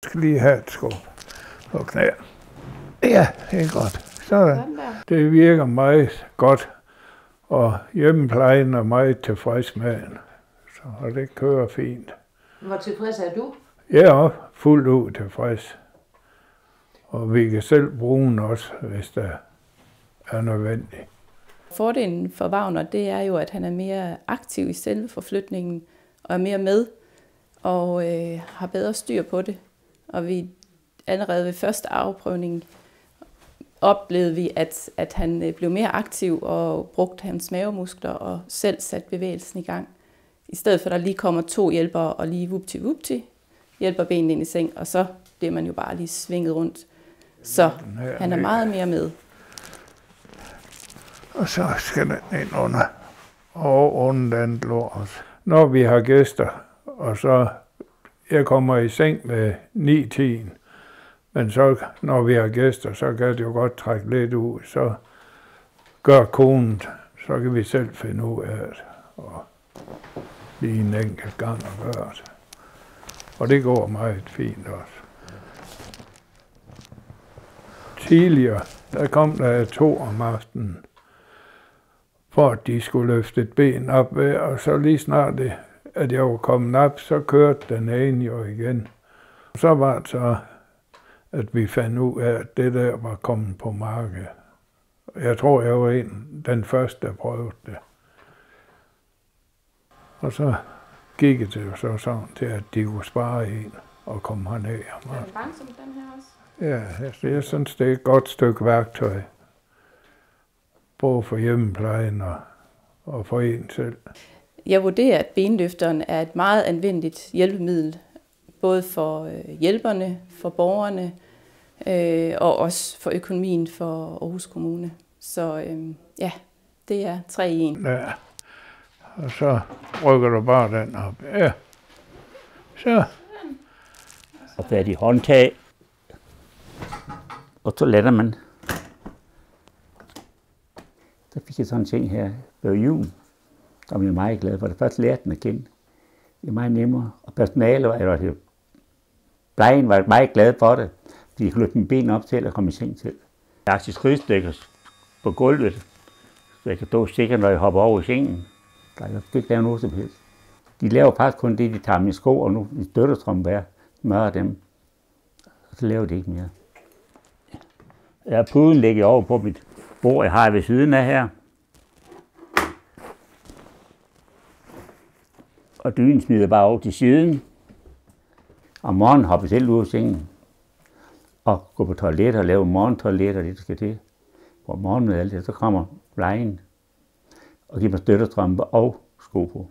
Jeg skal lige have et skub på knæ. Ja, det er godt. Sådan. Det virker meget godt, og hjemmeplejen er meget tilfreds med den. Så det kører fint. Hvor tilfreds er du? Jeg er også fuldt ud tilfreds. Og vi kan selv bruge den også, hvis det er nødvendigt. Fordelen for Wagner, det er jo, at han er mere aktiv i selve forflytningen og er mere med og har bedre styr på det. Og vi allerede ved første afprøvning oplevede vi, at han blev mere aktiv og brugte hans mavemuskler og selv satte bevægelsen i gang. I stedet for, at der lige kommer 2 hjælpere og lige vupti hjælper benene ind i seng, og så bliver man jo bare lige svinget rundt. Så han er meget mere med. Og så skal den ind under den lår også. Når vi har gæster, og så jeg kommer i seng med 9-10, men så når vi har gæster, så kan det jo godt trække lidt ud. Så gør konen, så kan vi selv finde ud af det, og lige en enkelt gang at gøre det. Og det går meget fint også. Tidligere, der kom der 2 om aftenen, for at de skulle løfte et ben op ved, og så lige snart det, at jeg var kommet op, så kørte den ene jo igen. Så var det så, at vi fandt ud af, at det der var kommet på markedet. Jeg tror, jeg var den første, der prøvede det. Og så gik det jo så sådan til, at de kunne spare en og komme herned. Er den langsom, den her også? Ja, jeg synes, det er et godt stykke værktøj. Både for hjemmeplejen og for en selv. Jeg vurderer, at benløfteren er et meget anvendeligt hjælpemiddel, både for hjælperne, for borgerne og også for økonomien for Aarhus Kommune. Så ja, det er 3 i 1. Ja, og så rykker du bare den op. Ja, så. Og fat i håndtag, og så letter man. Så fik jeg sådan en ting her ved jul, som jeg er meget glad for. Det først lærte den at kende. Det er meget nemmere. Og personalet var plejen var meget glad for det. De kunne løfte mine ben op til og komme i seng til. Jeg har skridstikker på gulvet, så jeg kan stå sikkert, når jeg hopper over i sengen. Jeg kan ikke lave noget som helst. De laver faktisk kun det, de tager mine sko, og nu i støttestrømmen er smører dem. Og så laver de ikke mere. Jeg har puden ligger over på mit bord, jeg har ved siden af her. Og dynen smider bare over til siden. Om morgenen hopper jeg selv ud af sengen. Og går på toilet og laver morgentoilet og det, der skal til. Hvor morgenen og alt det, så kommer plejen. Og giver mig støttestrømpe og sko på.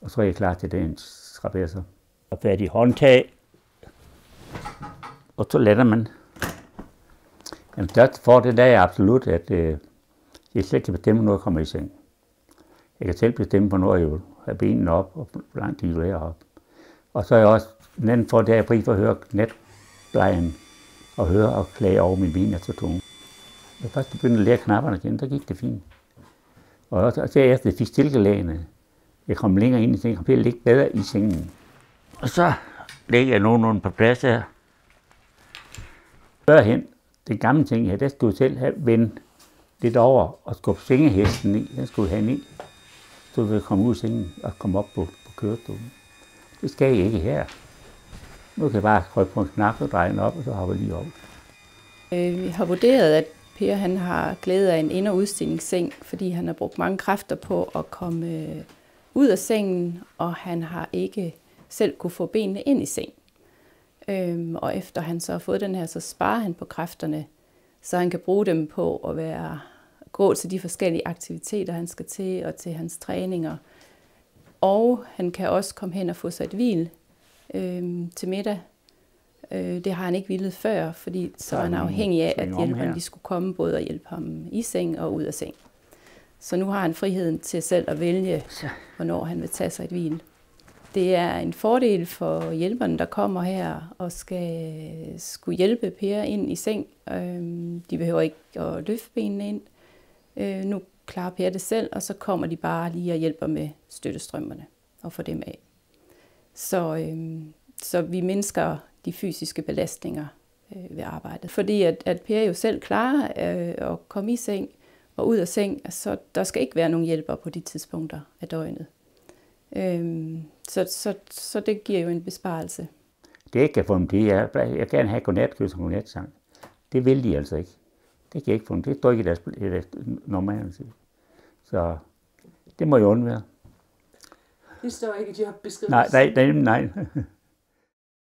Og så er jeg klar til dagens trapezzer. Og fat i håndtag. Og så letter man. Den største fordel er absolut, at jeg selv kan bestemme, når jeg kommer i seng. Jeg kan selv bestemme, hvornår jeg vil have benene op, og hvor lang tid jeg vil op. Og så er jeg også, den anden fordel, at jeg fri for at høre natplejen, og høre og klage over mine ben er så tunge. Jeg først begyndte at lære knapperne igen, så gik det fint. Og så efter jeg fik stilkelagene, jeg kom længere ind i sengen, og blev ligge bedre i sengen. Og så lægger jeg nogenlunde på plads her. Førhen, den gamle ting her, der skulle jeg selv have vendt lidt over og skubbe sengehesten i. Den skulle jeg have i, så ville jeg komme ud af sengen og komme op på kørestolen. Det skal jeg ikke her. Nu kan jeg bare trykke på en knap og dreje den op, og så hopper jeg lige op. Vi har vurderet, at Per han har glæde af en ind- og udstillingsseng, fordi han har brugt mange kræfter på at komme ud af sengen, og han har ikke selv kunne få benene ind i seng. Og efter han så har fået den her, så sparer han på kræfterne, så han kan bruge dem på at gå til de forskellige aktiviteter, han skal til, og til hans træninger. Og han kan også komme hen og få sig et hvil til middag. Det har han ikke hvilet før, fordi så er han afhængig af, at hjælperne de skulle komme både og hjælpe ham i seng og ud af seng. Så nu har han friheden til selv at vælge, hvornår han vil tage sig et hvil. Det er en fordel for hjælperne, der kommer her og skulle hjælpe Per ind i seng. De behøver ikke at løfte benene ind. Nu klarer Per det selv, og så kommer de bare lige og hjælper med støttestrømmerne og får dem af. Så så vi mindsker de fysiske belastninger ved arbejdet. Fordi at Per jo selv klarer at komme i seng og ud af seng, så der skal ikke være nogen hjælper på de tidspunkter af døgnet. Så det giver jo en besparelse. Det jeg kan få dem, det er, jeg vil gerne have godnatkys og godnatsang. Det vil de altså ikke. Det kan jeg ikke få dem. Det står ikke i deres normale tid. Så det må jeg undvære. Det står ikke i jobbeskrivelsen. Nej.